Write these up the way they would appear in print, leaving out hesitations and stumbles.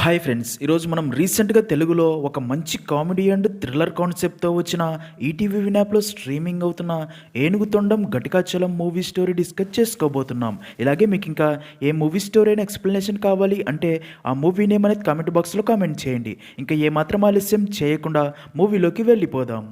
Hi friends, ఈరోజు మనం రీసెంట్గా తెలుగులో ఒక మంచి కామెడీ అండ్ థ్రిల్లర్ కాన్సెప్ట్తో వచ్చిన ఈటీవీ విన్ యాప్లో స్ట్రీమింగ్ అవుతున్న Enugutondam Ghatikachalam movie story discuss చేసుకోబోతున్నాం. ఇలాగే మీకు ఇంకా ఏ మూవీ స్టోరీ అయినా ఎక్స్ప్లెనేషన్ కావాలి అంటే ఆ మూవీ నేమ్ అనేది కామెంట్ బాక్స్లో కామెంట్ చేయండి. ఇంకా ఏమాత్రం ఆలస్యం చేయకుండా మూవీలోకి వెళ్ళిపోదాం.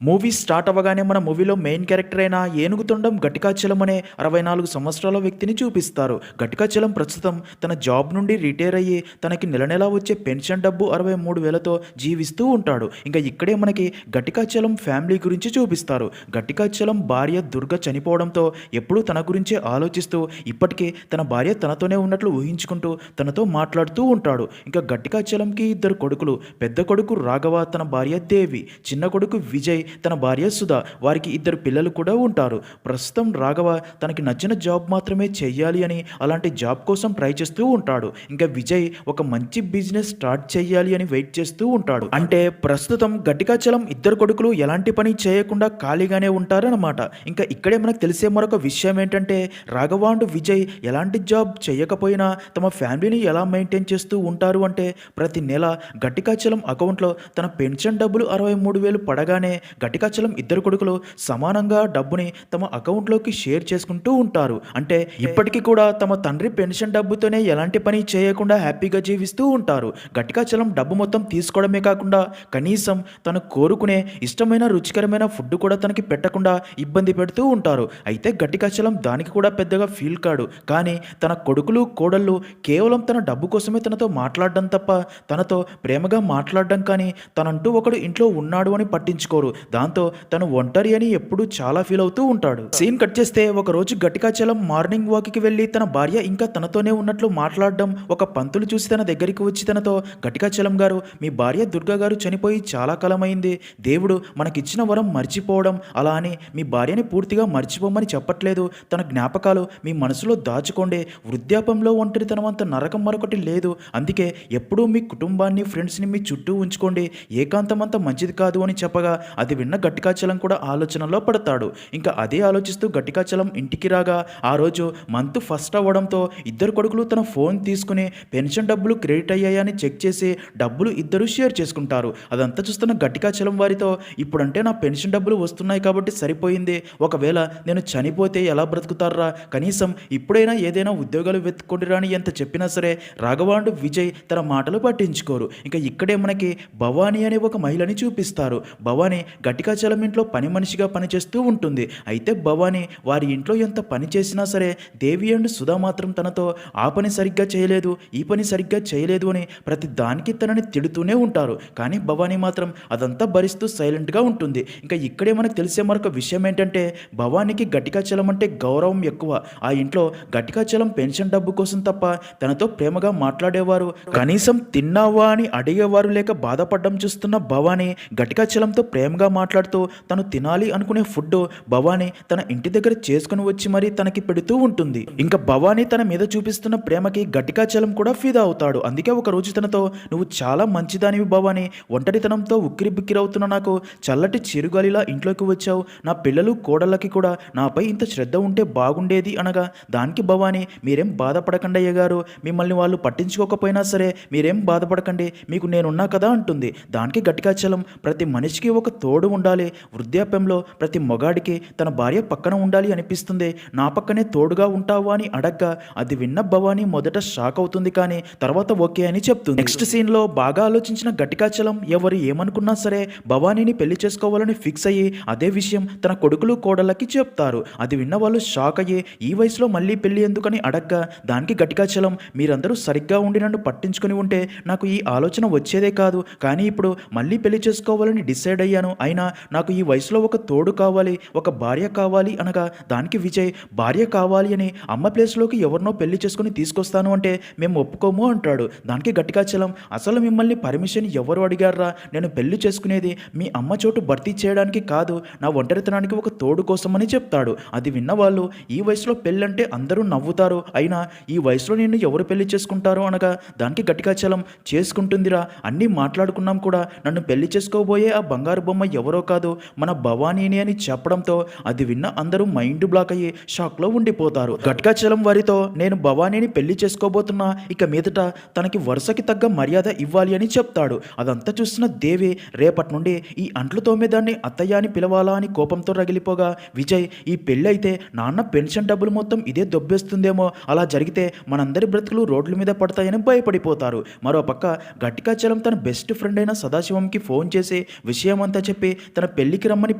మూవీ స్టార్ట్ అవ్వగానే మన మూవీలో మెయిన్ క్యారెక్టర్ అయిన ఏనుగుతొండం ఘటికాచలం అనే 64 సంవత్సరాల వ్యక్తిని చూపిస్తారు. ఘటికాచలం ప్రస్తుతం తన జాబ్ నుండి రిటైర్ అయ్యి తనకి నెల నెలా వచ్చే పెన్షన్ డబ్బు 63,000తో జీవిస్తూ ఉంటాడు. ఇంకా ఇక్కడే మనకి ఘటికాచలం ఫ్యామిలీ గురించి చూపిస్తారు. ఘటికాచలం భార్య దుర్గ చనిపోవడంతో ఎప్పుడూ తన గురించే ఆలోచిస్తూ ఇప్పటికీ తన భార్య తనతోనే ఉన్నట్లు ఊహించుకుంటూ తనతో మాట్లాడుతూ ఉంటాడు. ఇంకా ఘటికాచలంకి 2 కొడుకులు. పెద్ద కొడుకు రాఘవ, తన భార్య దేవి. చిన్న కొడుకు విజయ్, తన భార్య సుధా. వారికి 2 పిల్లలు కూడా ఉంటారు. ప్రస్తుతం రాఘవ తనకి నచ్చిన జాబ్ మాత్రమే చెయ్యాలి అని అలాంటి జాబ్ కోసం ట్రై చేస్తూ ఉంటాడు. ఇంకా విజయ్ ఒక మంచి బిజినెస్ స్టార్ట్ చేయాలి అని వెయిట్ చేస్తూ ఉంటాడు. అంటే ప్రస్తుతం ఘటికాచలం 2 కొడుకులు ఎలాంటి పని చేయకుండా ఖాళీగానే ఉంటారన్నమాట. ఇంకా ఇక్కడే మనకు తెలిసే మరొక విషయం ఏంటంటే రాఘవ అండ్ విజయ్ ఎలాంటి జాబ్ చేయకపోయినా తమ ఫ్యామిలీని ఎలా మెయింటైన్ చేస్తూ ఉంటారు అంటే ప్రతి నెల ఘటికాచలం అకౌంట్లో తన పెన్షన్ డబ్బులు 63,000 పడగానే ఘటికాచలం 2 కొడుకులు సమానంగా డబ్బుని తమ అకౌంట్లోకి షేర్ చేసుకుంటూ ఉంటారు. అంటే ఇప్పటికీ కూడా తమ తండ్రి పెన్షన్ డబ్బుతోనే ఎలాంటి పని చేయకుండా హ్యాపీగా జీవిస్తూ ఉంటారు. ఘటికాచలం డబ్బు మొత్తం తీసుకోవడమే కాకుండా కనీసం తను కోరుకునే ఇష్టమైన రుచికరమైన ఫుడ్ కూడా తనకి పెట్టకుండా ఇబ్బంది పెడుతూ ఉంటారు. అయితే ఘటికాచలం దానికి కూడా పెద్దగా ఫీల్ కాడు. కానీ తన కొడుకులు కోడళ్ళు కేవలం తన డబ్బు కోసమే తనతో మాట్లాడడం తప్ప తనతో ప్రేమగా మాట్లాడడం కానీ తనంటూ ఒకడు ఇంట్లో ఉన్నాడు అని పట్టించుకోరు. దాంతో తను ఒంటరి అని ఎప్పుడూ చాలా ఫీల్ అవుతూ ఉంటాడు. సీన్ కట్ చేస్తే ఒక రోజు ఘటికాచలం మార్నింగ్ వాక్కి వెళ్ళి తన భార్య ఇంకా తనతోనే ఉన్నట్లు మాట్లాడడం ఒక పంతులు చూసి తన దగ్గరికి వచ్చి తనతో, ఘటికాచలం గారు, మీ భార్య దుర్గా గారు చనిపోయి చాలా కాలమైంది. దేవుడు మనకిచ్చిన వరం మర్చిపోవడం, అలా అని మీ భార్యని పూర్తిగా మర్చిపోమని చెప్పట్లేదు. తన జ్ఞాపకాలు మీ మనసులో దాచుకోండి. వృద్ధాపంలో ఒంటరితనం అంత నరకం మరొకటి లేదు. అందుకే ఎప్పుడూ మీ కుటుంబాన్ని ఫ్రెండ్స్ని మీ చుట్టూ ఉంచుకోండి. ఏకాంతం అంత మంచిది కాదు అని చెప్పగా అది విన్న ఘటికాచలం కూడా ఆలోచనలో పడతాడు. ఇంకా అదే ఆలోచిస్తూ ఘటికాచలం ఇంటికి రాగా ఆ రోజు మంత్ ఫస్ట్ అవ్వడంతో 2 కొడుకులు తన ఫోన్ తీసుకుని పెన్షన్ డబ్బులు క్రెడిట్ అయ్యాయని చెక్ చేసి డబ్బులు ఇద్దరు షేర్ చేసుకుంటారు. అదంతా చూస్తున్న ఘటికాచలం వారితో, ఇప్పుడంటే నా పెన్షన్ డబ్బులు వస్తున్నాయి కాబట్టి సరిపోయింది. ఒకవేళ నేను చనిపోతే ఎలా బ్రతుకుతారా? కనీసం ఇప్పుడైనా ఏదైనా ఉద్యోగాలు వెతుక్కోండి రాని ఎంత చెప్పినా సరే రాఘవాండు విజయ్ తన మాటలు పట్టించుకోరు. ఇంకా ఇక్కడే మనకి భవానీ అనే ఒక మహిళని చూపిస్తారు. భవానీ ఘటికాచలం ఇంట్లో పని మనిషిగా పనిచేస్తూ ఉంటుంది. అయితే భవానీ వారి ఇంట్లో ఎంత పని చేసినా సరే దేవి అండ్ సుధా మాత్రం తనతో ఆ పని సరిగ్గా చేయలేదు, ఈ పని సరిగ్గా చేయలేదు అని ప్రతి దానికి తనని తిడుతూనే ఉంటారు. కానీ భవానీ మాత్రం అదంతా భరిస్తూ సైలెంట్గా ఉంటుంది. ఇంకా ఇక్కడే మనకు తెలిసే మరొక విషయం ఏంటంటే భవానీకి ఘటికాచలం అంటే గౌరవం ఎక్కువ. ఆ ఇంట్లో ఘటికాచలం పెన్షన్ డబ్బు కోసం తప్ప తనతో ప్రేమగా మాట్లాడేవారు, కనీసం తిన్నావా అని అడిగేవారు లేక బాధపడడం చూస్తున్న భవానీ ఘటికాచలంతో ప్రేమగా మాట్లాడుతూ తను తినాలి అనుకునే ఫుడ్ భవానీ తన ఇంటి దగ్గర చేసుకుని వచ్చి మరీ తనకి పెడుతూ ఉంటుంది. ఇంకా భవానీ తన మీద చూపిస్తున్న ప్రేమకి ఘటికాచలం కూడా ఫిదా అవుతాడు. అందుకే ఒక రోజు తనతో, నువ్వు చాలా మంచిదానివి భవానీ, ఒంటరితనంతో ఉక్కిరి బిక్కిరవుతున్న నాకు చల్లటి చిరుగాలిలా ఇంట్లోకి వచ్చావు. నా పిల్లలు కోడళ్ళకి కూడా నాపై ఇంత శ్రద్ధ ఉంటే బాగుండేది అనగా దానికి భవానీ, మీరేం బాధపడకండి అయ్యగారు, మిమ్మల్ని వాళ్ళు పట్టించుకోకపోయినా సరే మీరేం బాధపడకండి, మీకు నేనున్నా కదా అంటుంది. దానికి ఘటికాచలం, ప్రతి మనిషికి ఒక తోడు ఉండాలి. వృద్ధాప్యంలో ప్రతి మొగాడికి తన భార్య పక్కన ఉండాలి అనిపిస్తుంది. నా పక్కనే తోడుగా ఉంటావా అని అడగ్గా అది విన్న భవానీ మొదట షాక్ అవుతుంది. కానీ తర్వాత ఓకే అని చెప్తుంది. నెక్స్ట్ సీన్లో బాగా ఆలోచించిన ఘటికాచలం ఎవరు ఏమనుకున్నా సరే భవానీని పెళ్లి చేసుకోవాలని ఫిక్స్ అయ్యి అదే విషయం తన కొడుకులు కోడళ్ళకి చెప్తారు. అది విన్న వాళ్ళు షాక్ అయ్యి ఈ వయసులో మళ్ళీ పెళ్లి ఎందుకని అడగ్గా దానికి ఘటికాచలం, మీరందరూ సరిగ్గా ఉండి నన్ను పట్టించుకొని ఉంటే నాకు ఈ ఆలోచన వచ్చేదే కాదు. కానీ ఇప్పుడు మళ్ళీ పెళ్లి చేసుకోవాలని డిసైడ్ అయ్యాను. అయినా నాకు ఈ వయసులో ఒక తోడు కావాలి, ఒక భార్య కావాలి అనగా దానికి విజయ్, భార్య కావాలి అని అమ్మ ప్లేస్లోకి ఎవరినో పెళ్లి చేసుకుని తీసుకొస్తాను అంటే మేము ఒప్పుకోము అంటాడు. దానికి ఘటికాచలం, అసలు మిమ్మల్ని పర్మిషన్ ఎవరు అడిగారా? నేను పెళ్లి చేసుకునేది మీ అమ్మ చోటు భర్తీ చేయడానికి కాదు, నా ఒంటరితనానికి ఒక తోడు కోసమని చెప్తాడు. అది విన్న వాళ్ళు, ఈ వయసులో పెళ్ళంటే అందరూ నవ్వుతారు, అయినా ఈ వయసులో నిన్ను ఎవరు పెళ్లి చేసుకుంటారు అనగా దానికి ఘటికాచలం, చేసుకుంటుందిరా, అన్నీ మాట్లాడుకున్నాం కూడా, నన్ను పెళ్లి చేసుకోబోయే ఆ బంగారు బొమ్మ ఎవరో కాదు మన భవానీని అని చెప్పడంతో అది విన్న అందరూ మైండ్ బ్లాక్ అయ్యి షాక్లో ఉండిపోతారు. ఘట్కాచలం వారితో నేను భవానీని పెళ్లి చేసుకోబోతున్నా, ఇక మీదట తనకి వరుసకి తగ్గ మర్యాద ఇవ్వాలి అని చెప్తాడు. అదంతా చూసిన దేవి రేపటి నుండి ఈ అంట్లు తోమేదాన్ని అత్తయ్య అని పిలవాలా అని కోపంతో రగిలిపోగా విజయ్ ఈ పెళ్ళి అయితే నాన్న పెన్షన్ డబ్బులు మొత్తం ఇదే దొబ్బేస్తుందేమో, అలా జరిగితే మనందరి బ్రతుకులు రోడ్ల మీద పడతాయని భయపడిపోతారు. మరోపక్క ఘట్కాచలం తన బెస్ట్ ఫ్రెండ్ అయిన సదాశివంకి ఫోన్ చేసి విషయమంతా చెప్పి తన పెళ్లికి రమ్మని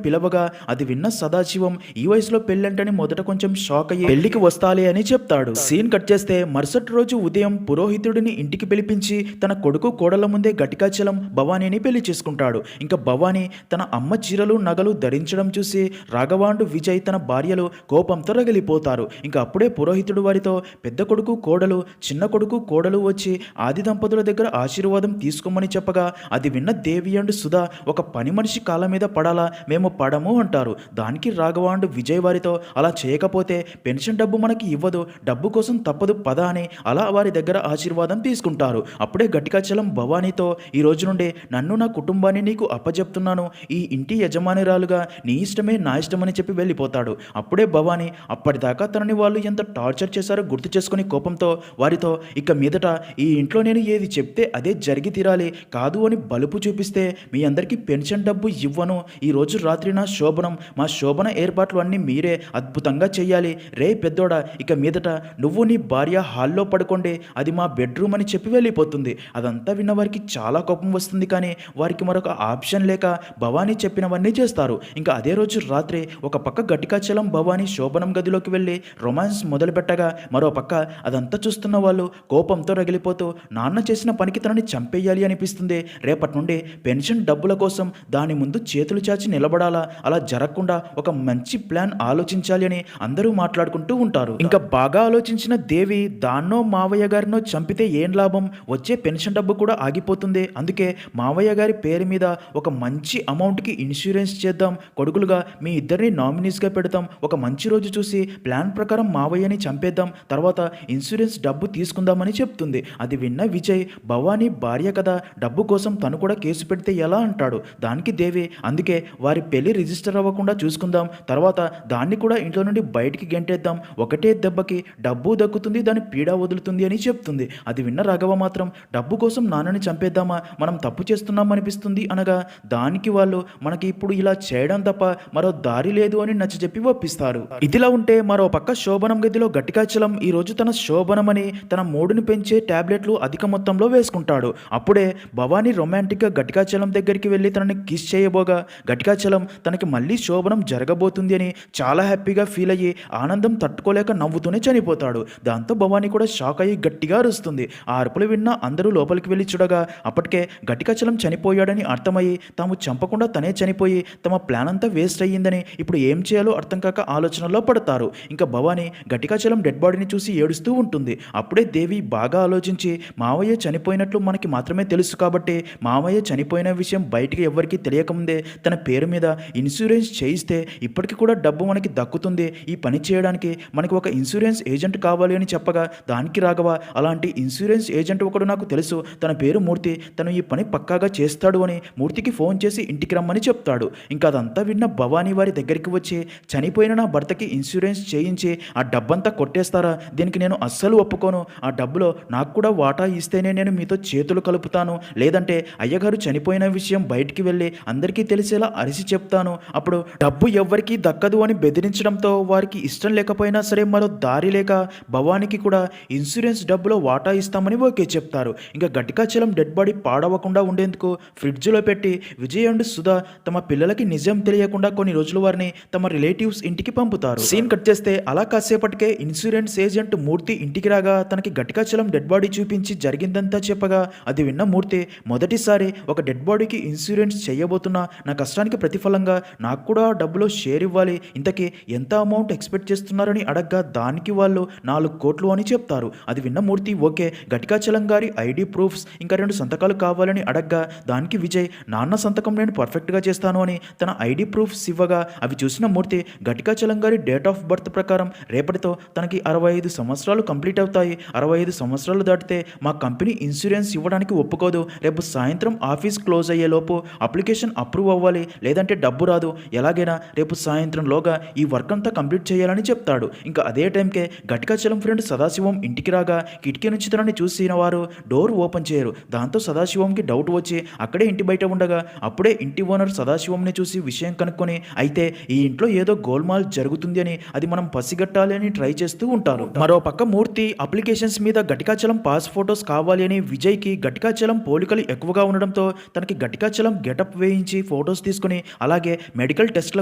పిలవగా అది విన్న సదాశివం ఈ వయసులో పెళ్ళంటని మొదట కొంచెం షాక్ అయ్యి పెళ్లికి వస్తాలే అని చెప్తాడు. సీన్ కట్ చేస్తే మరుసటి రోజు ఉదయం పురోహితుడిని ఇంటికి పిలిపించి తన కొడుకు కోడల ముందే ఘటికాచలం భవానీని పెళ్లి చేసుకుంటాడు. ఇంకా భవానీ తన అమ్మ చీరలు నగలు ధరించడం చూసి రాఘవాండు విజయ్ తన భార్యలు కోపంతో రగిలిపోతారు. ఇంకా అప్పుడే పురోహితుడు వారితో పెద్ద కొడుకు కోడలు చిన్న కొడుకు కోడలు వచ్చి ఆది దంపతుల దగ్గర ఆశీర్వాదం తీసుకోమని చెప్పగా అది విన్న దేవి అండ్ సుధా ఒక పని మనిషి కాళ్ళ మీద పడాలా, మేము పడము అంటారు. దానికి రాఘవాండు విజయ్ వారితో అలా చేయకపోతే పెన్షన్ డబ్బు మనకి ఇవ్వదు, డబ్బు కోసం తప్పదు పద అని అలా వారి దగ్గర ఆశీర్వాదం తీసుకుంటారు. అప్పుడే ఘటికాచలం భవానీతో ఈ రోజు నుండి నన్ను నా కుటుంబాన్ని నీకు అప్పచెప్తున్నాను, ఈ ఇంటి యజమానిరాలుగా నీ ఇష్టమే నా ఇష్టమని చెప్పి వెళ్ళిపోతాడు. అప్పుడే భవానీ అప్పటిదాకా తనని వాళ్ళు ఎంత టార్చర్ చేశారో గుర్తు చేసుకుని కోపంతో వారితో ఇక మీదట ఈ ఇంట్లో నేను ఏది చెప్తే అదే జరిగి తీరాలి, కాదు అని బలుపు చూపిస్తే మీ అందరికీ పెన్షన్ డబ్బు ఇవ్వను, ఈ రోజు రాత్రి నా శోభనం, మా శోభన ఏర్పాట్లు అన్నీ మీరే అద్భుతంగా చెయ్యాలి, రే పెద్దోడా ఇక మీదట నువ్వు నీ భార్య హాల్లో పడుకోండి, అది మా బెడ్రూమ్ అని చెప్పి వెళ్ళిపోతుంది. అదంతా విన్న వారికి చాలా కోపం వస్తుంది. కానీ వారికి మరొక ఆప్షన్ లేక భవానీ చెప్పినవన్నీ చేస్తారు. ఇంకా అదే రోజు రాత్రి ఒక పక్క ఘటికాచలం భవానీ శోభనం గదిలోకి వెళ్ళి రొమాన్స్ మొదలు పెట్టగా మరో పక్క అదంతా చూస్తున్న వాళ్ళు కోపంతో రగిలిపోతూ నాన్న చేసిన పనికి తనని చంపేయాలి అనిపిస్తుంది, రేపటి నుండి పెన్షన్ డబ్బుల కోసం దాని ముందు చేతులు చాచి నిలబడాలా, అలా జరగకుండా ఒక మంచి ప్లాన్ ఆలోచించాలి అని అందరూ మాట్లాడుకుంటూ ఉంటారు. ఇంకా బాగా ఆలోచించిన దేవి దాన్నో మావయ్య గారినో చంపితే ఏం లాభం, వచ్చే పెన్షన్ డబ్బు కూడా ఆగిపోతుంది, అందుకే మావయ్య గారి పేరు మీద ఒక మంచి అమౌంట్కి ఇన్సూరెన్స్ చేద్దాం, కొడుకులుగా మీ ఇద్దరిని నామినీస్గా పెడతాం, ఒక మంచి రోజు చూసి ప్లాన్ ప్రకారం మావయ్యని చంపేద్దాం, తర్వాత ఇన్సూరెన్స్ డబ్బు తీసుకుందామని చెప్తుంది. అది విన్న విజయ్ భవానీ భార్య కదా, డబ్బు కోసం తను కూడా కేసు పెడితే ఎలా అంటాడు. దానికి దేవి అందుకే వారి పెళ్లి రిజిస్టర్ అవ్వకుండా చూసుకుందాం, తర్వాత దాన్ని కూడా ఇంట్లో నుండి బయటికి గెంటేద్దాం, ఒకటే దెబ్బకి డబ్బు దక్కుతుంది, దాని పీడ వదులుతుంది అని చెప్తుంది. అది విన్న రాఘవ మాత్రం డబ్బు కోసం నాన్నని చంపేద్దామా, మనం తప్పు చేస్తున్నాం అనిపిస్తుంది అనగా దానికి వాళ్ళు మనకి ఇప్పుడు ఇలా చేయడం తప్ప మరో దారి లేదు అని నచ్చజెప్పి ఒప్పిస్తారు. ఇదిలా ఉంటే మరో పక్క శోభనం గదిలో ఘటికాచలం ఈ రోజు తన శోభనమని తన మూడుని పెంచే టాబ్లెట్లు అధిక మొత్తంలో వేసుకుంటాడు. అప్పుడే భవానీ రొమాంటిక్గా ఘటికాచలం దగ్గరికి వెళ్ళి తనని కిస్ చేయబోగా ఘటికాచలం తనకి మళ్ళీ శోభనం జరగబోతుంది అని చాలా హ్యాపీగా ఫీల్ అయ్యి ఆనందం తట్టుకోలేక నవ్వుతూనే చనిపోతాడు. దాంతో భవానీ కూడా షాక్ అయ్యి గట్టిగా అరుస్తుంది. ఆ అరుపులు విన్న అందరూ లోపలికి వెళ్ళి చూడగా అప్పటికే ఘటికాచలం చనిపోయాడని అర్థమయ్యి తాము చంపకుండా తనే చనిపోయి తమ ప్లాన్ అంతా వేస్ట్ అయ్యిందని ఇప్పుడు ఏం చేయాలో అర్థం కాక ఆలోచనలో పడతారు. ఇంకా భవానీ ఘటికాచలం డెడ్ బాడీని చూసి ఏడుస్తూ ఉంటుంది. అప్పుడే దేవి బాగా ఆలోచించి మావయ్య చనిపోయినట్లు మనకి మాత్రమే తెలుసు కాబట్టి మావయ్య చనిపోయిన విషయం బయటికి ఎవరికీ తెలియకముందే తన పేరు మీద ఇన్సూరెన్స్ చేయిస్తే ఇప్పటికి కూడా డబ్బు మనకి దక్కుతుంది, ఈ పని చేయడానికి మనకి ఒక ఇన్సూరెన్స్ ఏజెంట్ కావాలి అని చెప్పగా దానికి రాఘవ అలాంటి ఇన్సూరెన్స్ ఏజెంట్ ఒకడు నాకు తెలుసు, తన పేరు మూర్తి, తను ఈ పని పక్కాగా చేస్తాడు అని మూర్తికి ఫోన్ చేసి ఇంటికి రమ్మని చెప్తాడు. ఇంకా అదంతా విన్న భవానీ వారి దగ్గరికి వచ్చి చనిపోయిన నా భర్తకి ఇన్సూరెన్స్ చేయించి ఆ డబ్బంతా కొట్టేస్తారా, దీనికి నేను అస్సలు ఒప్పుకోను, ఆ డబ్బులో నాకు కూడా వాటా ఇస్తేనే నేను మీతో చేతులు కలుపుతాను, లేదంటే అయ్యగారు చనిపోయిన విషయం బయటికి వెళ్ళి అందరికీ తెలిసేలా అరిసి చెప్తాను, అప్పుడు డబ్బు ఎవ్వరికీ దక్కదు అని బెదిరించడంతో వారికి ఇష్టం లేకపోయినా సరే మరో దారి లేక భవానీకి కూడా ఇన్సూరెన్స్ డబ్బులో వాటా ఇస్తామని ఓకే చెప్తారు. ఇంకా ఘటికాచలం డెడ్ బాడీ పాడవకుండా ఉండేందుకు ఫ్రిడ్జ్లో పెట్టి విజయ్ అండ్ సుధా తమ పిల్లలకి నిజం తెలియకుండా కొన్ని రోజులు వారిని తమ రిలేటివ్స్ ఇంటికి పంపుతారు. సీన్ కట్ చేస్తే అలా కాసేపటికే ఇన్సూరెన్స్ ఏజెంట్ మూర్తి ఇంటికి రాగా తనకి ఘటికాచలం డెడ్ బాడీ చూపించి జరిగిందంతా చెప్పగా అది విన్న మూర్తి మొదటిసారి ఒక డెడ్ బాడీకి ఇన్సూరెన్స్ చేయబోతున్నా, నా కష్టానికి ప్రతిఫలంగా నాకు కూడా డబ్బులో షేర్ ఇవ్వాలి, ఇంతకీ ఎంత అమౌంట్ ఎక్స్పెక్ట్ చేస్తున్నారని అడగ్గా దానికి వాళ్ళు 4 కోట్లు అని చెప్తారు. అది విన్న మూర్తి ఓకే, ఘటికాచలం గారి ఐడి ప్రూఫ్స్ ఇంకా 2 సంతకాలు కావాలని అడగ్గా దానికి విజయ్ నాన్న సంతకం నేను పర్ఫెక్ట్గా చేస్తాను అని తన ఐడి ప్రూఫ్స్ ఇవ్వగా అవి చూసిన మూర్తి ఘటికాచలం గారి డేట్ ఆఫ్ బర్త్ ప్రకారం రేపటితో తనకి 65 సంవత్సరాలు కంప్లీట్ అవుతాయి, 65 సంవత్సరాలు దాటితే మా కంపెనీ ఇన్సూరెన్స్ ఇవ్వడానికి ఒప్పుకోదు, రేపు సాయంత్రం ఆఫీస్ క్లోజ్ అయ్యేలోపు అప్లికేషన్ అప్రూవ్ అవ్వాలి, లేదంటే డబ్బు రాదు, ఎలాగైనా రేపు సాయంత్రంలోగా ఈ వర్క్ అంతా కంప్లీట్ చేయాలని చెప్తాడు. ఇంకా అదే టైంకే ఘటికాచలం ఫ్రెండ్ సదాశివం ఇంటికి రాగా కిటికీ నుంచి తనని చూసిన వారు డోర్ ఓపెన్ చేయరు. దాంతో సదాశివంకి డౌట్ వచ్చి అక్కడే ఇంటి బయట ఉండగా అప్పుడే ఇంటి ఓనర్ సదాశివంని చూసి విషయం కనుక్కొని అయితే ఈ ఇంట్లో ఏదో గోల్మాల్ జరుగుతుంది అని, అది మనం పసిగట్టాలి అని ట్రై చేస్తూ ఉంటారు. మరో పక్క మూర్తి అప్లికేషన్స్ మీద ఘటికాచలం పాస్ ఫోటోస్ కావాలి అని విజయ్కి ఘటికాచలం పోలికలు ఎక్కువగా ఉండడంతో తనకి ఘటికాచలం గెటప్ వేయించి ఫొటోస్ తీసుకుని అలాగే మెడికల్ టెస్ట్ల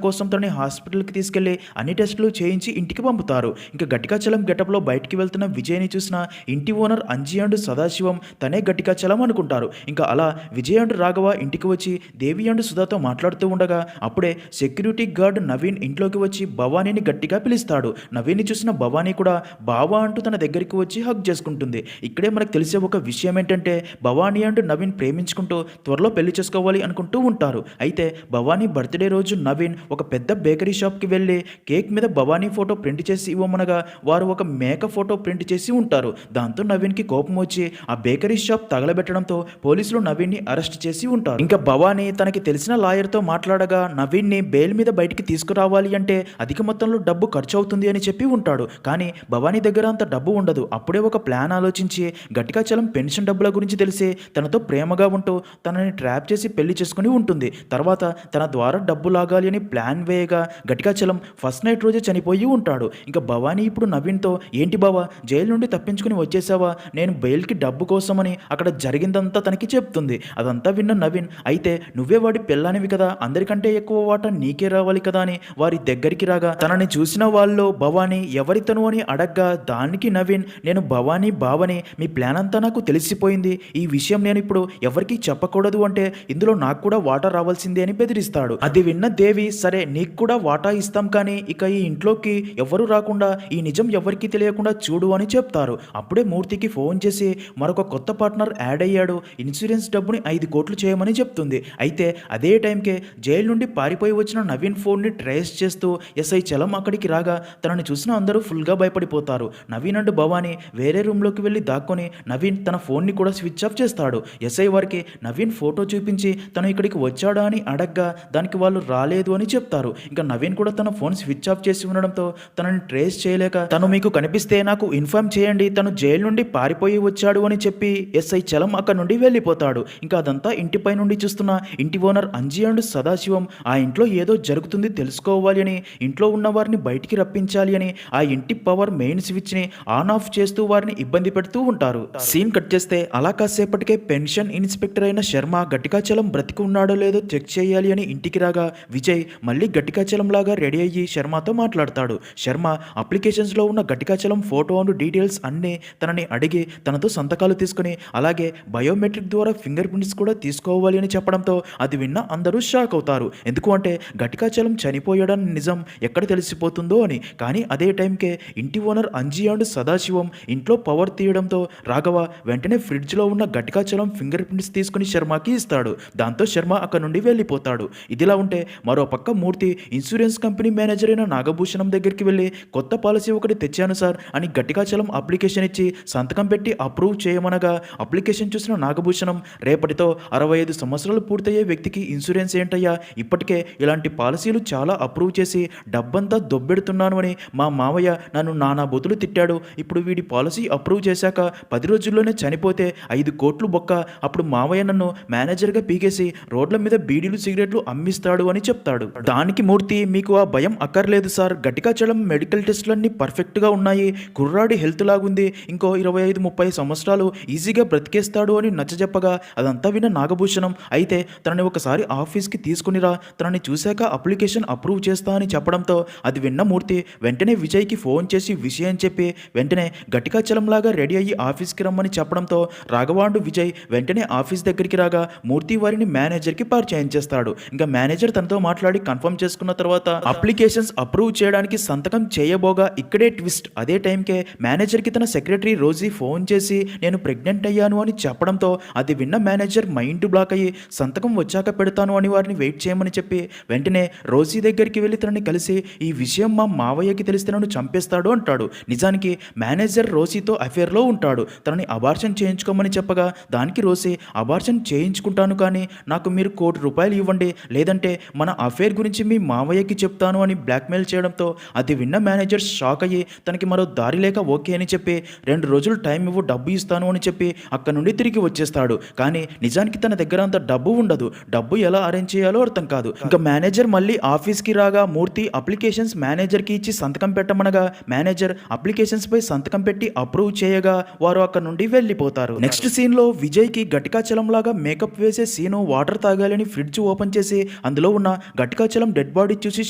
కోసం తనని హాస్పిటల్కి తీసుకెళ్లి అన్ని టెస్టులు చేయించి ఇంటికి పంపుతారు. ఇంకా ఘటికాచలం గెటప్లో బయటికి వెళ్తున్న విజయ్ని చూసిన ఇంటి ఓనర్ అంజీ అండ్ సదాశివం తనే ఘటికాచలం అనుకుంటారు. ఇంకా అలా విజయ్ అండ్ రాఘవ ఇంటికి వచ్చి దేవి అండ్ సుధాతో మాట్లాడుతూ ఉండగా అప్పుడే సెక్యూరిటీ గార్డ్ నవీన్ ఇంట్లోకి వచ్చి భవానీని గట్టిగా పిలుస్తాడు. నవీన్ని చూసిన భవానీ కూడా బావా అంటూ తన దగ్గరికి వచ్చి హగ్ చేసుకుంటుంది. ఇక్కడే మనకు తెలిసే ఒక విషయం ఏంటంటే భవానీ అండ్ నవీన్ ప్రేమించుకుంటూ త్వరలో పెళ్లి చేసుకోవాలి అనుకుంటూ ఉంటారు. అయితే భవానీ బర్త్డే రోజు నవీన్ ఒక పెద్ద బేకరీ షాప్కి వెళ్ళి కేక్ మీద భవానీ ఫోటో ప్రింట్ చేసి ఇవ్వమనగా వారు ఒక మేక ఫోటో ప్రింట్ చేసి ఉంటారు. దాంతో నవీన్కి కోపం వచ్చి ఆ బేకరీ షాప్ తగలబెట్టడంతో పోలీసులు నవీన్ని అరెస్ట్ చేసి ఉంటారు. ఇంకా భవానీ తనకి తెలిసిన లాయర్తో మాట్లాడగా నవీన్ని బెయిల్ మీద బయటికి తీసుకురావాలి అంటే అధిక మొత్తంలో డబ్బు ఖర్చు అవుతుంది అని చెప్పి ఉంటాడు. కానీ భవానీ దగ్గర అంత డబ్బు ఉండదు. అప్పుడే ఒక ప్లాన్ ఆలోచించి ఘటికాచలం పెన్షన్ డబ్బుల గురించి తెలిసి తనతో ప్రేమగా ఉంటూ తనని ట్రాప్ చేసి పెళ్లి చేసుకుని ఉంటుంది. తర్వాత తన ద్వారా డబ్బు లాగాలి అని ప్లాన్ వేయగా ఘటికాచలం ఫస్ట్ నైట్ రోజే చనిపోయి ఉంటాడు. ఇంకా భవానీ ఇప్పుడు నవీన్తో ఏంటి బావా జైలు నుండి తప్పించుకుని వచ్చేసావా, నేను బెయిల్కి డబ్బు కోసమని అక్కడ జరిగిందంతా తనకి చెప్తుంది. అదంతా విన్న నవీన్ అయితే నువ్వే వాడి పెళ్ళానివి కదా, అందరికంటే ఎక్కువ వాటా నీకే రావాలి కదా అని వారి దగ్గరికి రాగా తనని చూసిన వాళ్ళు భవానీ ఎవరితను అని అడగ్గా దానికి నవీన్ నేను భవానీ బావని, మీ ప్లాన్ అంతా నాకు తెలిసిపోయింది, ఈ విషయం నేను ఇప్పుడు ఎవరికీ చెప్పకూడదు అంటే ఇందులో నాకు కూడా వాటా రావాల్సిందే అని బెదిరిస్తాడు. అది విన్న దేవి సరే నీకు కూడా వాటా ఇస్తాం కానీ ఇక ఈ ఇంట్లోకి ఎవరు రాకుండా ఈ నిజం ఎవరికీ తెలియకుండా చూడు అని చెప్తారు. అప్పుడే మూర్తికి ఫోన్ చేసి మరొక కొత్త పార్ట్నర్ యాడ్ అయ్యాడు, ఇన్సూరెన్స్ డబ్బుని 5 కోట్లు చేయమని చెప్తుంది. అయితే అదే టైంకే జైలు నుండి పారిపోయి వచ్చిన నవీన్ ఫోన్ని ట్రేస్ చేస్తూ ఎస్ఐ చలం అక్కడికి రాగా తనని చూసిన అందరూ ఫుల్గా భయపడిపోతారు. నవీన్ అండ్ భవానీ వేరే రూమ్లోకి వెళ్ళి దాక్కొని నవీన్ తన ఫోన్ని కూడా స్విచ్ ఆఫ్ చేస్తాడు. ఎస్ఐ వారికి నవీన్ ఫోటో చూపించి తను ఇక్కడికి వచ్చాడా అని అడగ్గా దానికి వాళ్ళు రాలేదు అని చెప్తారు. ఇంకా నవీన్ కూడా తన ఫోన్ స్విచ్ ఆఫ్ చేసి ఉండడంతో తనని ట్రేస్ చేయలేక తను మీకు కనిపిస్తే నాకు ఇన్ఫార్మ్ చేయండి, తను జైలు నుండి పారిపోయి వచ్చాడు అని చెప్పి ఎస్ఐ చలం అక్కడ నుండి వెళ్ళిపోతాడు. ఇంకా అదంతా ఇంటిపై నుండి చూస్తున్న ఇంటి ఓనర్ అంజీ అండ్ సదాశివం ఆ ఇంట్లో ఏదో జరుగుతుంది తెలుసుకోవాలి అని ఇంట్లో ఉన్న వారిని బయటికి రప్పించాలి అని ఆ ఇంటి పవర్ మెయిన్ స్విచ్ ని ఆన్ ఆఫ్ చేస్తూ వారిని ఇబ్బంది పెడుతూ ఉంటారు. సీన్ కట్ చేస్తే అలా కాసేపటికే పెన్షన్ ఇన్స్పెక్టర్ అయిన శర్మ ఘటికాచలం బ్రతికి ఉన్నాడో లేదో చెక్ చేయాలి అని ఇంటికి రాగా విజయ్ మళ్ళీ ఘటికాచలం లాగా రెడీ అయ్యి శర్మతో మాట్లాడతాడు. శర్మ అప్లికేషన్స్లో ఉన్న ఘటికాచలం ఫోటో అండ్ డీటెయిల్స్ అన్నీ తనని అడిగి తనతో సంతకాలు తీసుకుని అలాగే బయోమెట్రిక్ ద్వారా ఫింగర్ ప్రింట్స్ కూడా తీసుకోవాలి అని చెప్పడంతో అది విన్న అందరూ షాక్ అవుతారు. ఎందుకు అంటే ఘటికాచలం చనిపోయాడని నిజం ఎక్కడ తెలిసిపోతుందో అని. కానీ అదే టైంకే ఇంటి ఓనర్ అంజీ అండ్ సదాశివం ఇంట్లో పవర్ తీయడంతో రాఘవ వెంటనే ఫ్రిడ్జ్లో ఉన్న ఘటికాచలం ఫింగర్ ప్రింట్స్ తీసుకుని శర్మకి ఇస్తాడు. దాంతో శర్మ అక్కడ నుండి వెళ్ళిపోతాడు. ఇదిలా ఉంటే మరో పక్క మూర్తి ఇన్సూరెన్స్ కంపెనీ మేనేజర్ అయిన నాగభూషణం దగ్గరికి వెళ్ళి కొత్త పాలసీ ఒకటి తెచ్చాను సార్ అని ఘటికాచలం అప్లికేషన్ ఇచ్చి సంతకం పెట్టి అప్రూవ్ చేయమనగా అప్లికేషన్ చూసిన నాగభూషణం రేపటితో 65 సంవత్సరాలు పూర్తయ్యే వ్యక్తికి ఇన్సూరెన్స్ ఏంటయ్యా, ఇప్పటికే ఇలాంటి పాలసీలు చాలా అప్రూవ్ చేసి డబ్బంతా దొబ్బెడుతున్నాను అని మా మావయ్య నన్ను నానా బొతులు తిట్టాడు, ఇప్పుడు వీడి పాలసీ అప్రూవ్ చేశాక 10 రోజుల్లోనే చనిపోతే 5 కోట్లు బొక్క, అప్పుడు మావయ్య నన్ను మేనేజర్గా పీకేసి రోడ్ల మీద బీడీలు సిగరెట్లు అమ్మిస్తాడు అని చెప్తాడు. దానికి మూర్తి మీకు ఆ భయం అక్కర్లేదు సార్, ఘటికాచలం మెడికల్ టెస్టులన్నీ పర్ఫెక్ట్గా ఉన్నాయి, కుర్రాడి హెల్త్ లాగుంది, ఇంకో 25-30 సంవత్సరాలు ఈజీగా బ్రతికేస్తాడు అని నచ్చజెప్పగా అదంతా విన్న నాగభూషణం అయితే తనని ఒకసారి ఆఫీస్కి తీసుకునిరా, తనని చూశాక అప్లికేషన్ అప్రూవ్ చేస్తా అని చెప్పడంతో అది విన్న మూర్తి వెంటనే విజయ్కి ఫోన్ చేసి విషయం చెప్పి వెంటనే ఘటికాచలంలాగా రెడీ అయ్యి ఆఫీస్కి రమ్మని చెప్పడంతో రాఘవాండు విజయ్ వెంటనే ఆఫీస్ దగ్గరికి రాగా మూర్తి వారిని మేనేజర్కి పరిచయం చేస్తాడు. ఇంకా మేనేజర్ తనతో మాట్లాడి కన్ఫర్మ్ చేసుకున్న తర్వాత అప్లికేషన్స్ అప్రూవ్ చేయడానికి సంతకం చేయబోగా ఇక్కడే ట్విస్ట్. అదే టైంకే మేనేజర్కి తన సెక్రటరీ రోజీ ఫోన్ చేసి నేను ప్రెగ్నెంట్ అయ్యాను అని చెప్పడంతో అది విన్న మేనేజర్ మైండ్ బ్లాక్ అయ్యి సంతకం వచ్చాక పెడతాను అని వారిని వెయిట్ చేయమని చెప్పి వెంటనే రోజీ దగ్గరికి వెళ్ళి తనని కలిసి ఈ విషయం మా మావయ్యకి తెలిస్తే నన్ను చంపేస్తాడు అంటాడు. నిజానికి మేనేజర్ రోసీతో అఫేర్లో ఉంటాడు. తనని అబార్షన్ చేయించుకోమని చెప్పగా దానికి రోసీ అబార్షన్ చేయించుకుంటాను కానీ నాకు మీరు ₹1 రూపాయలు ఇవ్వండి, లేదంటే మన అఫేర్ గురించి మీ మావయ్యకి చెప్తాను అని బ్లాక్మెయిల్ చేయడంతో అది విన్న మేనేజర్ షాక్ అయ్యి తనకి మరో దారి లేక ఓకే అని చెప్పి 2 రోజులు టైం ఇవ్వు, డబ్బు ఇస్తాను అని చెప్పి అక్కడ నుండి తిరిగి వచ్చేస్తాడు. కానీ నిజానికి తన దగ్గర అంత డబ్బు ఉండదు. డబ్బు ఎలా అరేంజ్ చేయాలో అర్థం కాదు. ఇంకా మేనేజర్ మళ్ళీ ఆఫీస్కి రాగా మూర్తి అప్లికేషన్స్ మేనేజర్కి ఇచ్చి సంతకం పెట్టమనగా మేనేజర్ అప్లికేషన్స్ పై సంతకం పెట్టి అప్రూవ్ చేయగా వారు అక్కడ నుండి వెళ్ళిపోతారు. నెక్స్ట్ సీన్ లో విజయ్కి గట్టికాచలం లాగా మేకప్ వేసే సీను వాటర్ తాగాలని ఫ్రిడ్జ్ ఓపెన్ చేసి అందులో ఉన్న గట్టికాచలం డెడ్ బాడీ చూసి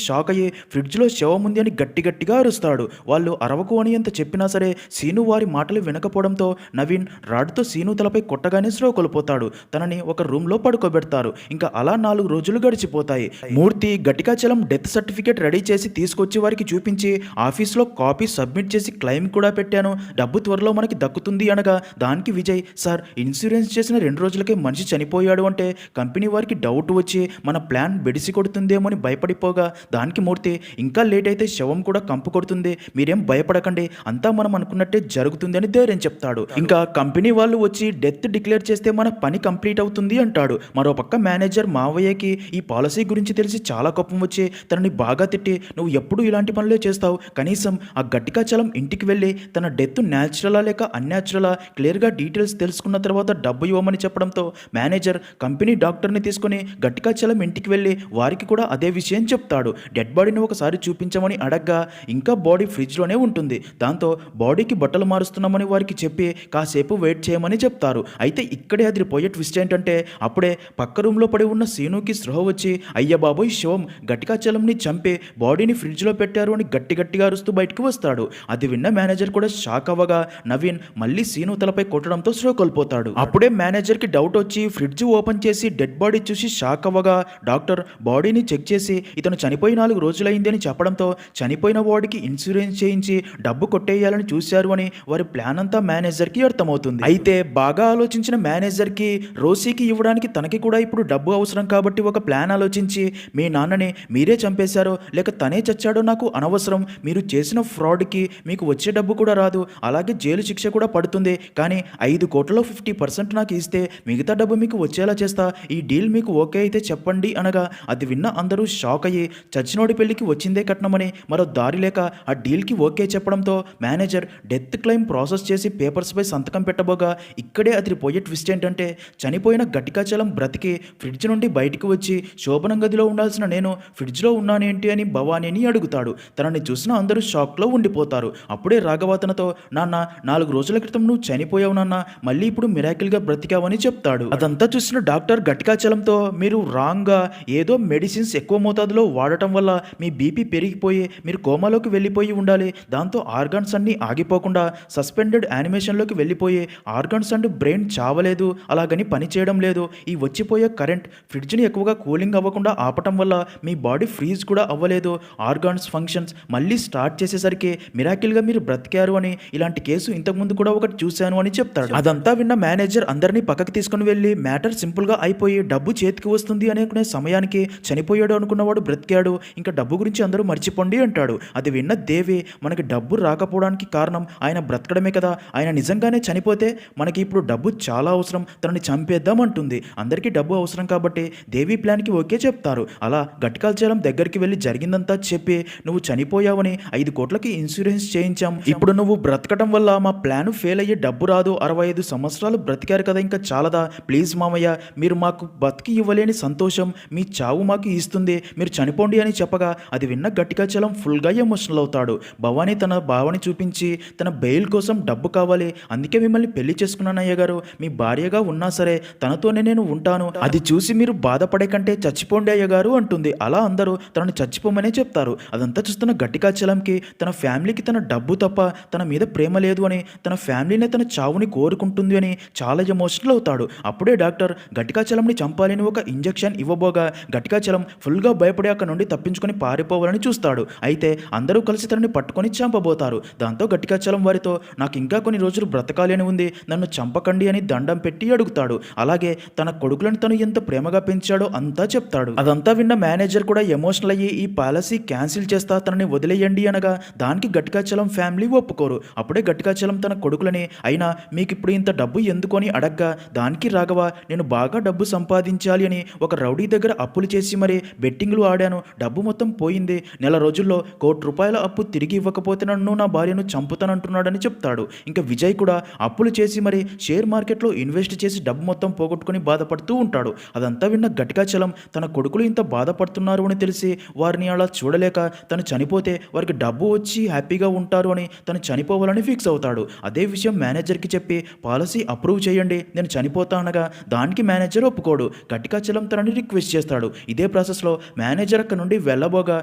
షాక్ అయ్యి ఫ్రిడ్జ్ లో శవం ఉంది అని గట్టిగా అరుస్తాడు. వాళ్ళు అరవకు అని ఎంత చెప్పినా సరే సీను వారి మాటలు వినకపోవడంతో నవీన్ రాడ్తో సీను తలపై కొట్టగానే స్లో కోల్పోతాడు. తనని ఒక రూమ్ లో పడుకోబెడతారు. ఇంకా అలా 4 రోజులు గడిచిపోతాయి. మూర్తి గట్టికాచలం డెత్ సర్టిఫికేట్ రెడీ చేసి తీసుకొచ్చి వారికి చూపించి ఆఫీస్లో కాపీ సబ్మిట్ చేసి క్లెయిమ్ కూడా పెట్టాను, డబ్బు త్వరలో మనకి దక్కుతుంది అనగా దానికి విజయ్ సార్ ఇన్సూరెన్స్ చేసిన 2 రోజులకే మనిషి చనిపోయాడు అంటే కంపెనీ వారికి డౌట్ వచ్చి మన ప్లాన్ బెడిసి కొడుతుందేమో అని భయపడిపోగా దానికి మూర్తి ఇంకా లేట్ అయితే శవం కూడా కంపు కొడుతుంది, మీరేం భయపడకండి, అంతా మనం అనుకున్నట్టే జరుగుతుంది అని ధైర్యం చెప్తాడు. ఇంకా కంపెనీ వాళ్ళు వచ్చి డెత్ డిక్లేర్ చేస్తే మన పని కంప్లీట్ అవుతుంది అంటాడు. మరోపక్క మేనేజర్ మావయ్యకి ఈ పాలసీ గురించి తెలిసి చాలా కోపం వచ్చి తనని బాగా తిట్టి నువ్వు ఎప్పుడు ఇలాంటి పనులే చేస్తావు, కనీసం ఆ గట్టికాచలం ఇంటికి వెళ్ళి తన డెత్ న్యాచురలా లేక అన్యాచురలా క్లియర్గా డీటెయిల్స్ తెలుసుకున్న తర్వాత డబ్బు ఇవ్వమని చెప్పడంతో మేనేజర్ కంపెనీ డాక్టర్ని తీసుకుని గట్టికాచలం ఇంటికి వెళ్ళి వారికి కూడా అదే విషయం చెప్తాడు. డెడ్ బాడీని ఒకసారి చూపించమని అడగ్గా ఇంకా బాడీ ఫ్రిడ్జ్లోనే ఉంటుంది. దాంతో బాడీకి బట్టలు మారుస్తున్నామని వారికి చెప్పి కాసేపు వెయిట్ చేయమని చెప్తారు. అయితే ఇక్కడే అదిరిపోయే ట్విస్ట్ ఏంటంటే అప్పుడే పక్క రూమ్లో పడి ఉన్న సీనుకి స్పృహ వచ్చి అయ్య బాబోయ్ శవం గట్టికాచలంని చంపి బాడీని ఫ్రిడ్జ్లో పెట్టారు అని గట్టిగా అరుస్తూ బయటకు వస్తాడు. అది విన్న మేనేజర్ కూడా షాక్ అవ్వగా నవీన్ మళ్ళీ సీను తలపై కొట్టడంతో స్లో కోల్పోతాడు. అప్పుడే మేనేజర్కి డౌట్ వచ్చి ఫ్రిడ్జ్ ఓపెన్ చేసి డెడ్ బాడీ చూసి షాక్ అవ్వగా డాక్టర్ బాడీని చెక్ చేసి ఇతను చనిపోయి 4 రోజులైంది అని చెప్పడంతో చనిపోయిన బాడీకి ఇన్సూరెన్స్ చేయించి డబ్బు కొట్టేయాలని చూశారు అని వారి ప్లాన్ అంతా మేనేజర్కి అర్థమవుతుంది. అయితే బాగా ఆలోచించిన మేనేజర్కి రోసీకి ఇవ్వడానికి తనకి కూడా ఇప్పుడు డబ్బు అవసరం కాబట్టి ఒక ప్లాన్ ఆలోచించి మీ నాన్నని మీరే చంపేశారో లేక తనే చచ్చాడో నాకు అనవసరం, మీరు చేసిన ఫ్రాడ్కి మీకు వచ్చే డబ్బు కూడా రాదు, అలాగే జైలు శిక్ష కూడా పడుతుంది, కానీ 5 కోట్లలో 50% నాకు ఇస్తే మిగతా డబ్బు మీకు వచ్చేలా చేస్తా, ఈ డీల్ మీకు ఓకే అయితే చెప్పండి అనగా అది విన్న అందరూ షాక్ అయ్యి చచ్చినోడి పెళ్లికి వచ్చిందే కట్నమని మరో దారి లేక ఆ డీల్కి ఓకే చెప్పడంతో మేనేజర్ డెత్ క్లెయిమ్ ప్రాసెస్ చేసి పేపర్స్పై సంతకం పెట్టబోగా ఇక్కడే అదిరిపోయే ట్విస్ట్ ఏంటంటే చనిపోయిన గట్టికాచలం బ్రతికి ఫ్రిడ్జ్ నుండి బయటికి వచ్చి శోభనం గదిలో ఉండాల్సిన నేను ఫ్రిడ్జ్లో ఉన్నానేంటి అని భవానీని అడుగుతాడు. తనని చూసిన అందరూ షాక్లో ఉండిపోతారు. అప్పుడే రాఘవతనతో నాన్న 4 రోజుల క్రితం నువ్వు చనిపోయావు నాన్న, మళ్ళీ ఇప్పుడు మిరాకిల్గా బ్రతికావని చెప్తాడు. అదంతా చూసిన డాక్టర్ గట్టికాచలంతో మీరు రాంగ్గా ఏదో మెడిసిన్స్ ఎక్కువ మోతాదులో వాడటం వల్ల మీ బీపీ పెరిగిపోయి మీరు కోమాలోకి వెళ్ళిపోయి ఉండాలి, దాంతో ఆర్గాన్స్ అన్నీ ఆగిపోకుండా సస్పెండెడ్ యానిమేషన్లోకి వెళ్ళిపోయి ఆర్గాన్స్ అండ్ బ్రెయిన్ చావలేదు, అలాగని పని చేయడం లేదు, ఈ వచ్చిపోయే కరెంట్ ఫ్రిడ్జ్ని ఎక్కువగా కూలింగ్ అవ్వకుండా ఆపటం వల్ల మీ బాడీ ఫ్రీజ్ కూడా అవ్వలేదు, ఆర్గాన్స్ ఫంక్షన్స్ మళ్ళీ స్టార్ట్ చేసేసరికి మిరాకిల్గా మీరు బ్రతికారు అని ఇలాంటి కేసు ఇంతకుముందు కూడా ఒకటి చూశాను అని చెప్తాడు. అదంతా విన్న మేనేజర్ అందరినీ పక్కకి తీసుకుని వెళ్ళి మ్యాటర్ సింపుల్గా అయిపోయి డబ్బు చేతికి వస్తుంది అనుకునే సమయానికి చనిపోయాడు అనుకున్నవాడు బ్రతికాడు, ఇంకా డబ్బు గురించి అందరూ మర్చిపోండి అంటాడు. అది విన్న దేవి మనకి డబ్బు రాకపోవడానికి కారణం ఆయన బ్రతకడమే కదా, ఆయన నిజంగానే చనిపోతే మనకి ఇప్పుడు డబ్బు చాలా అవసరం, తనని చంపేద్దాం అంటుంది. అందరికీ డబ్బు అవసరం కాబట్టి దేవి ప్లాన్కి ఓకే చెప్తారు. అలా గట్టికాచలం దగ్గరికి వెళ్ళి జరిగిందంతా చెప్పి నువ్వు చనిపోయావని 5 కోట్లకి ఇన్సూరెన్స్ చేయించాం, ఇప్పుడు నువ్వు బ్రతకడం వల్ల మా ప్లాన్ ఫెయిల్ అయ్యి డబ్బు రాదు, 65 సంవత్సరాలు బ్రతికారు కదా ఇంకా చాలదా, ప్లీజ్ మామయ్య మీరు మాకు బతికి ఇవ్వలేని సంతోషం మీ చావు మాకు ఇస్తుంది, మీరు చనిపోండి అని చెప్పగా అది విన్న గట్టికాచలం ఫుల్గా ఎమోషనల్ అవుతాడు. భవానీ తన భావని చూపించి తన బెయిల్ కోసం డబ్బు కావాలి, అందుకే మిమ్మల్ని పెళ్లి చేసుకున్నాను అయ్య గారు, మీ భార్యగా ఉన్నా సరే తనతోనే నేను ఉంటాను, అది చూసి మీరు బాధపడే కంటే చచ్చిపోండి అయ్య గారు అంటుంది. అలా అందరూ తనని చచ్చిపోమనే చెప్తారు. అదంతా చూస్తున్న గట్టికాచలంకి తన ఫ్యామిలీకి తన డబ్బు తప్ప తన మీద ప్రేమ లేదు అని, తన ఫ్యామిలీనే తన చావుని కోరుకుంటుంది అని చాలా ఎమోషనల్ అవుతాడు. అప్పుడే డాక్టర్ గట్టికాచలంని చంపాలని ఒక ఇంజెక్షన్ ఇవ్వబోగా గట్టికాచలం ఫుల్గా భయపడి అక్కడ నుండి తప్పించుకొని పారిపోవాలని చూస్తాడు. అయితే అందరూ కలిసి తనని పట్టుకొని చంపబోతారు. దాంతో గట్టికాచలం వారితో నాకు ఇంకా కొన్ని రోజులు బ్రతకాలి అని ఉంది, నన్ను చంపకండి అని దండం పెట్టి అడుగుతాడు. అలాగే తన కొడుకులను తను ఎంత ప్రేమగా పెంచాడో అంతా చెప్తాడు. అదంతా విన్న మేనేజర్ కూడా ఎమోషనల్ అయ్యి ఈ పాలసీ క్యాన్సిల్ చేస్తా, తనని వదిలేయండి అనగా దానికి గట్టికాచలం ఫ్యామిలీ ఒప్పుకోరు. అప్పుడే గట్టికాచలం తన కొడుకులని అయినా మీకు ఇప్పుడు ఇంత డబ్బు ఎందుకు అని అడగ్గా దానికి రాఘవ నేను బాగా డబ్బు సంపాదించా తీర్చాలి అని ఒక రౌడీ దగ్గర అప్పులు చేసి మరి బెట్టింగ్లు ఆడాను, డబ్బు మొత్తం పోయింది, నెల రోజుల్లో ₹1,00,00,000 అప్పు తిరిగి ఇవ్వకపోతే నన్ను నా భార్యను చంపుతానంటున్నాడని చెప్తాడు. ఇంకా విజయ్ కూడా అప్పులు చేసి మరి షేర్ మార్కెట్లో ఇన్వెస్ట్ చేసి డబ్బు మొత్తం పోగొట్టుకుని బాధపడుతూ ఉంటాడు. అదంతా విన్న ఘటికాచలం తన కొడుకులు ఇంత బాధపడుతున్నారు అని తెలిసి వారిని అలా చూడలేక తను చనిపోతే వారికి డబ్బు వచ్చి హ్యాపీగా ఉంటారు అని తను చనిపోవాలని ఫిక్స్ అవుతాడు. అదే విషయం మేనేజర్కి చెప్పి పాలసీ అప్రూవ్ చేయండి, నేను చనిపోతా అనగా దానికి మేనేజర్ ఒప్పుకోడు. ఘటికాచలం తనని రిక్వెస్ట్ చేస్తాడు. ఇదే ప్రాసెస్లో మేనేజర్ అక్కడ నుండి వెళ్ళబోగా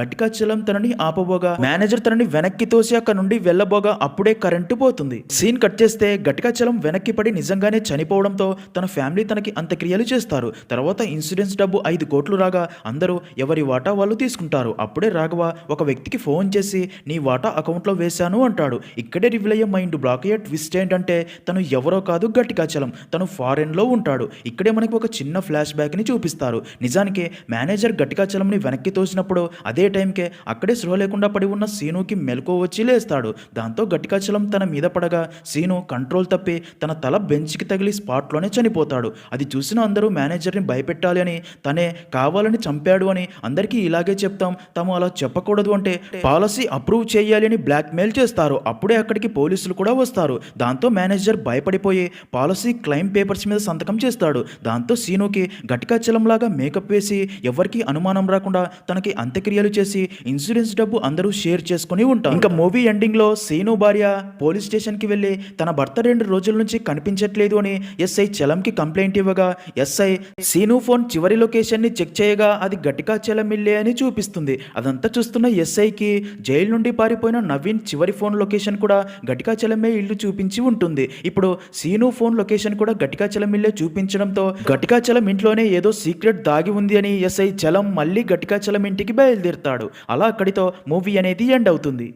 ఘటికాచలం తనని ఆపబోగా మేనేజర్ తనని వెనక్కి తోసి అక్కడ నుండి వెళ్ళబోగా అప్పుడే కరెంటు పోతుంది. సీన్ కట్ చేస్తే ఘటికాచలం వెనక్కి పడి నిజంగానే చనిపోవడంతో తన ఫ్యామిలీ తనకి అంత్యక్రియలు చేస్తారు. తర్వాత ఇన్సూరెన్స్ డబ్బు 5 కోట్లు రాగా అందరూ ఎవరి వాటా వాళ్ళు తీసుకుంటారు. అప్పుడే రాఘవ ఒక వ్యక్తికి ఫోన్ చేసి నీ వాటా అకౌంట్లో వేశాను అంటాడు. ఇక్కడే రివీల్ అయ్యే మైండ్ బ్లాక్ అయ్యే ట్విస్ట్ ఏంటంటే తను ఎవరో కాదు ఘటికాచలం, తను ఫారెన్లో ఉంటాడు. ఇక్కడే మనకి ఒక చిన్న ఫ్లాష్ బ్యాక్ని చూపిస్తారు. నిజానికి మేనేజర్ ఘటికాచలంని వెనక్కి తోసినప్పుడు అదే టైంకే అక్కడే స్పృహ లేకుండా పడి ఉన్న సీనుకి మెలకువ వచ్చి లేస్తాడు. దాంతో ఘటికాచలం తన మీద పడగా సీను కంట్రోల్ తప్పి తన తల బెంచ్కి తగిలి స్పాట్లోనే చనిపోతాడు. అది చూసిన అందరూ మేనేజర్ని భయపెట్టాలి అని, తనే కావాలని చంపాడు అని అందరికీ ఇలాగే చెప్తాం, తాము అలా చెప్పకూడదు అంటే పాలసీ అప్రూవ్ చేయాలి అని బ్లాక్మెయిల్ చేస్తారు. అప్పుడే అక్కడికి పోలీసులు కూడా వస్తారు. దాంతో మేనేజర్ భయపడిపోయి పాలసీ క్లెయిమ్ పేపర్స్ మీద సంతకం చేస్తాడు. దాంతో సీనుకి ఘటికాచలంలాగా మేకప్ వేసి ఎవరికి అనుమానం రాకుండా తనకి అంత్యక్రియలు చేసి ఇన్సూరెన్స్ డబ్బు అందరూ షేర్ చేసుకుని ఉంటారు. ఇంకా మూవీ ఎండింగ్ లో సీను భార్య పోలీస్ స్టేషన్ కి వెళ్లి తన భర్త 2 రోజుల నుంచి కనిపించట్లేదు అని ఎస్ఐ చలంకి కంప్లైంట్ ఇవ్వగా ఎస్ఐ సీను ఫోన్ చివరి లొకేషన్ ని చెక్ చేయగా అది ఘటికాచలం ఇల్లే అని చూపిస్తుంది. అదంతా చూస్తున్న ఎస్ఐకి జైలు నుండి పారిపోయిన నవీన్ చివరి ఫోన్ లొకేషన్ కూడా ఘటికాచలమే ఇల్లు చూపించి ఉంటుంది. ఇప్పుడు సీను ఫోన్ లొకేషన్ కూడా ఘటికాచలం ఇల్లే చూపించడంతో ఘటికాచలం ఇంట్లోనే ఏదో సీక్రెట్ దాగి ఉంది అని ఎస్ఐ చలం మళ్ళీ ఘటికాచలం ఇంటికి బయలుదేరుతాడు. అలా అక్కడితో మూవీ అనేది ఎండ్ అవుతుంది.